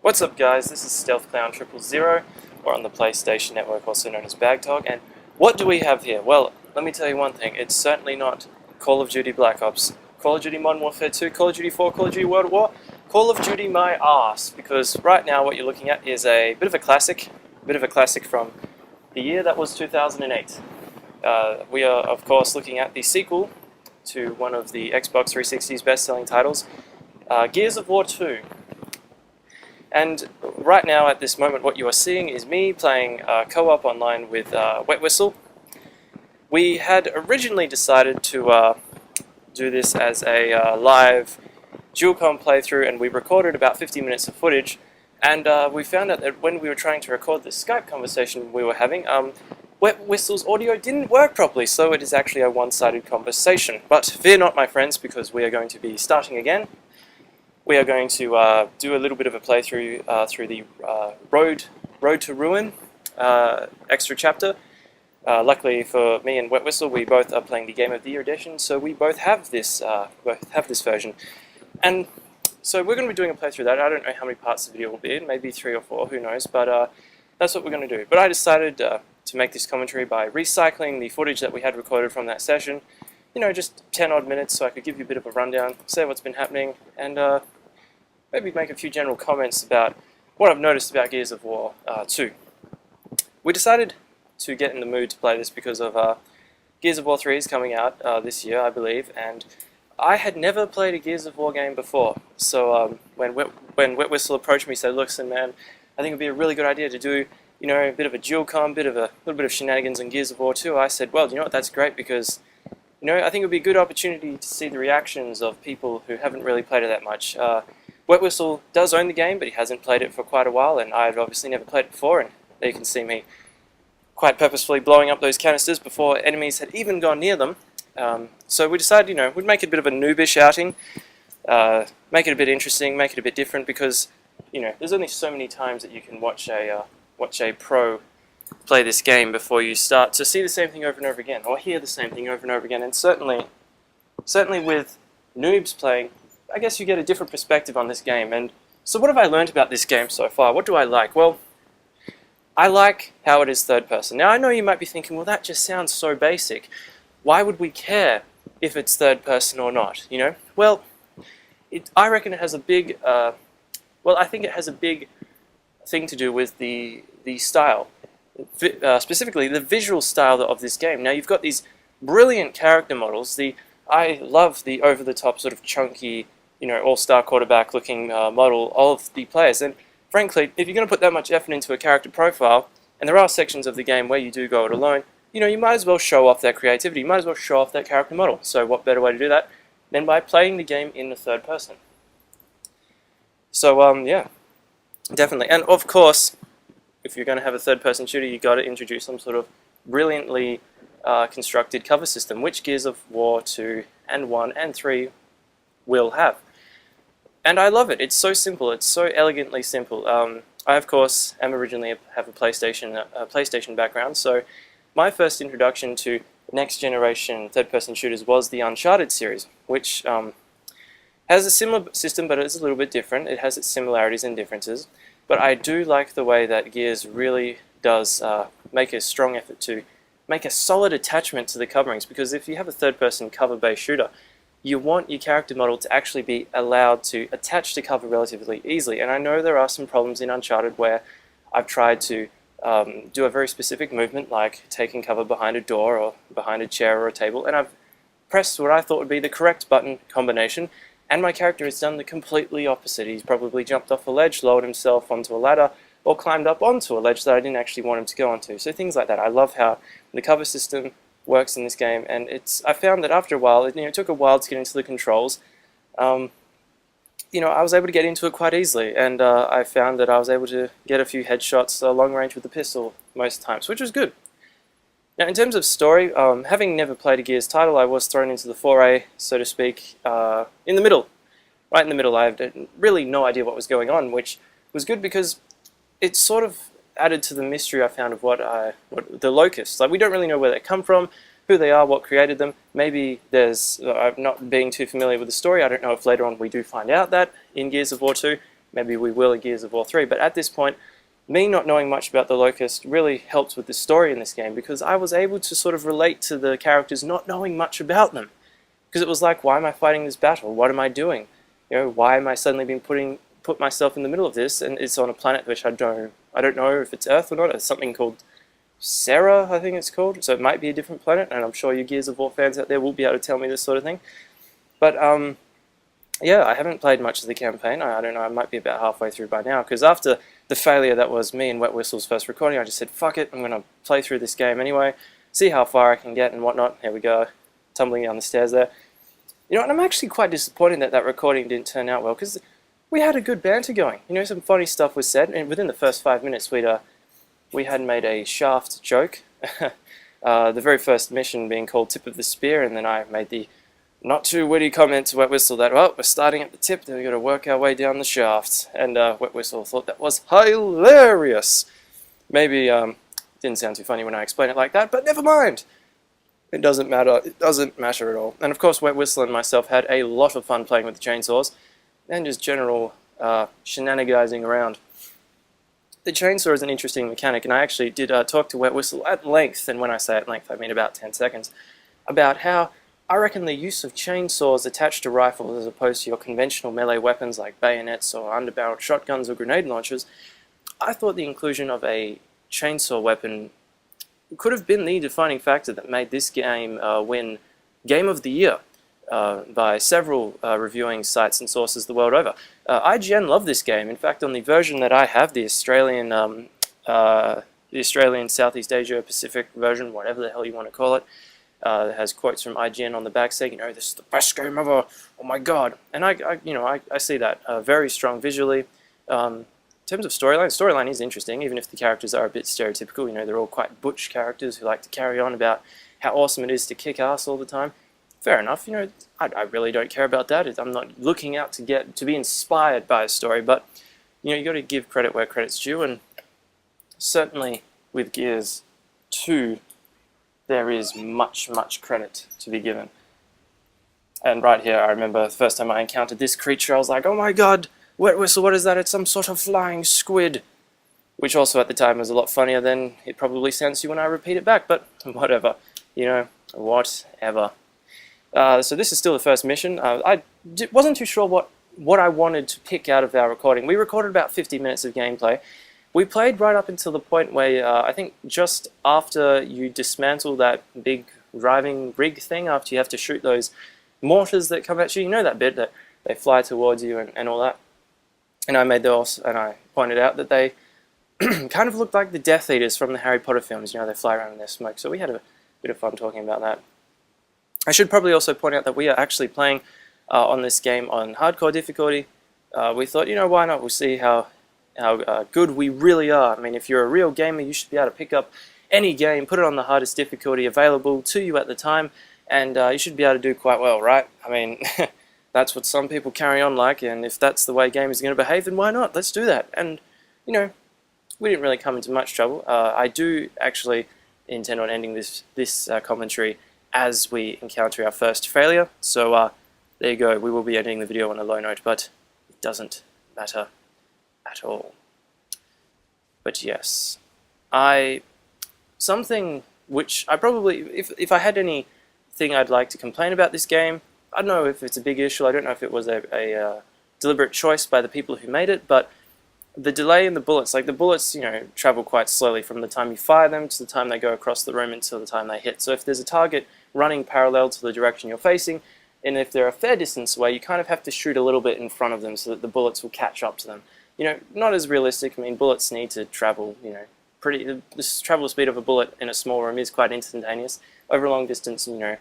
What's up guys, this is StealthClown 000, or on the PlayStation Network also known as Bagtog, and what do we have here? Well, let me tell you one thing, it's certainly not Call of Duty Black Ops, Call of Duty Modern Warfare 2, Call of Duty 4, Call of Duty World War, Call of Duty my arse, because right now what you're looking at is a bit of a classic from the year that was 2008. We are of course looking at the sequel to one of the Xbox 360's best-selling titles, Gears of War 2. And right now, at this moment, what you are seeing is me playing co-op online with WetWhistle. We had originally decided to do this as a live dual-com playthrough, and we recorded about 50 minutes of footage, and we found out that when we were trying to record the Skype conversation we were having, WetWhistle's audio didn't work properly, so it is actually a one-sided conversation. But fear not, my friends, because we are going to be starting again. We are going to do a little bit of a playthrough through the Road to Ruin extra chapter. Luckily for me and WetWhistle, we both are playing the Game of the Year edition, so we both have this version. And so we're going to be doing a playthrough of that. I don't know how many parts the video will be in, maybe 3 or 4, who knows, but that's what we're going to do. But I decided to make this commentary by recycling the footage that we had recorded from that session, you know, just 10 odd minutes, so I could give you a bit of a rundown, say what's been happening, and maybe make a few general comments about what I've noticed about Gears of War 2. We decided to get in the mood to play this because of Gears of War 3 is coming out this year, I believe, and I had never played a Gears of War game before. So when WetWhistle approached me, he said, "Listen, man, I think it would be a really good idea to do, you know, a bit of a dual com, a little bit of shenanigans in Gears of War 2. I said, "Well, you know what? That's great because, you know, I think it would be a good opportunity to see the reactions of people who haven't really played it that much." WetWhistle does own the game, but he hasn't played it for quite a while, and I've obviously never played it before, and there you can see me quite purposefully blowing up those canisters before enemies had even gone near them. So we decided, you know, we'd make it a bit of a noobish outing, make it a bit interesting, make it a bit different, because, you know, there's only so many times that you can watch a pro play this game before you start to see the same thing over and over again, or hear the same thing over and over again, and certainly with noobs playing, I guess you get a different perspective on this game. And so what have I learned about this game so far? What do I like? Well, I like how it is third person. Now I know you might be thinking, well, that just sounds so basic. Why would we care if it's third person or not, you know? Well, I reckon it has a big, I think it has a big thing to do with the style, specifically the visual style of this game. Now you've got these brilliant character models. I love the over-the-top sort of chunky, you know, all-star quarterback-looking model of the players. And frankly, if you're going to put that much effort into a character profile, and there are sections of the game where you do go it alone, you know, you might as well show off that creativity. You might as well show off that character model. So what better way to do that than by playing the game in the third person? So, yeah, definitely. And of course, if you're going to have a third-person shooter, you've got to introduce some sort of brilliantly constructed cover system, which Gears of War 2 and 1 and 3 will have. And I love it. It's so simple. It's so elegantly simple. I, of course, originally have a PlayStation background, so my first introduction to next-generation third-person shooters was the Uncharted series, which has a similar system, but it's a little bit different. It has its similarities and differences. But I do like the way that Gears really does make a strong effort to make a solid attachment to the coverings, because if you have a third-person cover-based shooter, you want your character model to actually be allowed to attach to cover relatively easily. And I know there are some problems in Uncharted where I've tried to do a very specific movement, like taking cover behind a door or behind a chair or a table, and I've pressed what I thought would be the correct button combination, and my character has done the completely opposite. He's probably jumped off a ledge, lowered himself onto a ladder, or climbed up onto a ledge that I didn't actually want him to go onto. So things like that. I love how the cover system works in this game, and I found that after a while, it took a while to get into the controls. You know, I was able to get into it quite easily, and I found that I was able to get a few headshots long range with the pistol most times, which was good. Now, in terms of story, having never played a Gears title, I was thrown into the foray, so to speak, in the middle. Right in the middle. I had really no idea what was going on, which was good because it sort of added to the mystery I found of what the locusts. Like, we don't really know where they come from, who they are, what created them. Maybe there's, I'm not being too familiar with the story, I don't know if later on we do find out that in Gears of War 2, maybe we will in Gears of War 3, but at this point, me not knowing much about the Locust really helped with the story in this game, because I was able to sort of relate to the characters not knowing much about them. Because it was like, why am I fighting this battle? What am I doing? You know, why am I suddenly being put myself in the middle of this? And it's on a planet which I don't know if it's Earth or not. It's something called Sarah, I think it's called. So it might be a different planet, and I'm sure you Gears of War fans out there will be able to tell me this sort of thing. But yeah, I haven't played much of the campaign. I don't know, I might be about halfway through by now, because after the failure that was me and WetWhistle's first recording, I just said, fuck it, I'm going to play through this game anyway, see how far I can get and whatnot. Here we go, tumbling down the stairs there. You know, and I'm actually quite disappointed that that recording didn't turn out well, because we had a good banter going. You know, some funny stuff was said, and within the first 5 minutes we had made a shaft joke. The very first mission being called Tip of the Spear, and then I made the not too witty comment to WetWhistle that, well, we're starting at the tip, then we've got to work our way down the shaft. And WetWhistle thought that was hilarious. Maybe didn't sound too funny when I explained it like that, but never mind. It doesn't matter. It doesn't matter at all. And of course, WetWhistle and myself had a lot of fun playing with the chainsaws and just general shenanigizing around. The chainsaw is an interesting mechanic, and I actually did talk to WetWhistle at length, and when I say at length, I mean about 10 seconds, about how I reckon the use of chainsaws attached to rifles as opposed to your conventional melee weapons like bayonets or underbarreled shotguns or grenade launchers, I thought the inclusion of a chainsaw weapon could have been the defining factor that made this game win Game of the Year by several reviewing sites and sources the world over. IGN love this game. In fact, on the version that I have, the Australian Southeast Asia Pacific version, whatever the hell you want to call it, that has quotes from IGN on the back saying, you know, this is the best game ever, oh my god. And I see that very strong visually. In terms of storyline is interesting, even if the characters are a bit stereotypical. You know, they're all quite butch characters who like to carry on about how awesome it is to kick ass all the time. Fair enough, you know, I really don't care about that. I'm not looking out to be inspired by a story, but, you know, you got to give credit where credit's due, and certainly with Gears 2, there is much credit to be given. And right here, I remember the first time I encountered this creature, I was like, oh my god, WetWhistle, what is that? It's some sort of flying squid. Which also at the time was a lot funnier than it probably sounds to you when I repeat it back, but whatever. You know, whatever. So this is still the first mission. I wasn't too sure what I wanted to pick out of our recording. We recorded about 50 minutes of gameplay. We played right up until the point where I think just after you dismantle that big driving rig thing, after you have to shoot those mortars that come at you, you know that bit that they fly towards you and all that. And I made those, and I pointed out that they kind of looked like the Death Eaters from the Harry Potter films. You know, they fly around in their smoke. So we had a bit of fun talking about that. I should probably also point out that we are actually playing on this game on hardcore difficulty. We thought, you know, why not? We'll see how good we really are. I mean, if you're a real gamer, you should be able to pick up any game, put it on the hardest difficulty available to you at the time, and you should be able to do quite well, right? I mean, that's what some people carry on like, and if that's the way gamers are going to behave, then why not? Let's do that. And, you know, we didn't really come into much trouble. I do actually intend on ending this commentary as we encounter our first failure, so there you go. We will be ending the video on a low note, but it doesn't matter at all. But yes, something which I probably, if I had anything I'd like to complain about this game, I don't know if it's a big issue, I don't know if it was a deliberate choice by the people who made it, but the delay in the bullets, like the bullets, you know, travel quite slowly from the time you fire them to the time they go across the room until the time they hit. So if there's a target running parallel to the direction you're facing, and if they're a fair distance away, you kind of have to shoot a little bit in front of them so that the bullets will catch up to them. You know, not as realistic. I mean, bullets need to travel, you know, the travel speed of a bullet in a small room is quite instantaneous. Over a long distance, you know,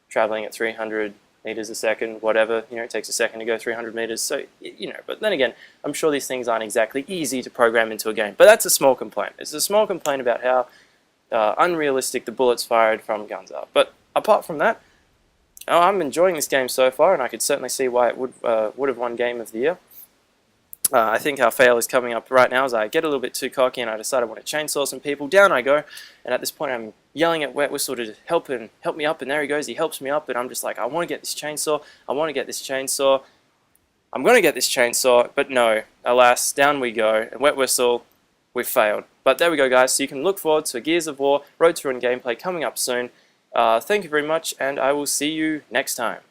traveling at 300 meters a second, whatever, you know, it takes a second to go 300 meters, so, you know, but then again, I'm sure these things aren't exactly easy to program into a game, but that's a small complaint. It's a small complaint about how unrealistic the bullets fired from guns are. But apart from that, I'm enjoying this game so far, and I could certainly see why it would have won Game of the Year. I think our fail is coming up right now as I get a little bit too cocky and I decide I want to chainsaw some people. Down I go, and at this point I'm yelling at WetWhistle to help me up, and there he goes, he helps me up, and I'm just like, I want to get this chainsaw, I want to get this chainsaw. I'm going to get this chainsaw, but no, alas, down we go. And WetWhistle, we failed. But there we go, guys. So you can look forward to a Gears of War Road to Ruin gameplay coming up soon. Thank you very much, and I will see you next time.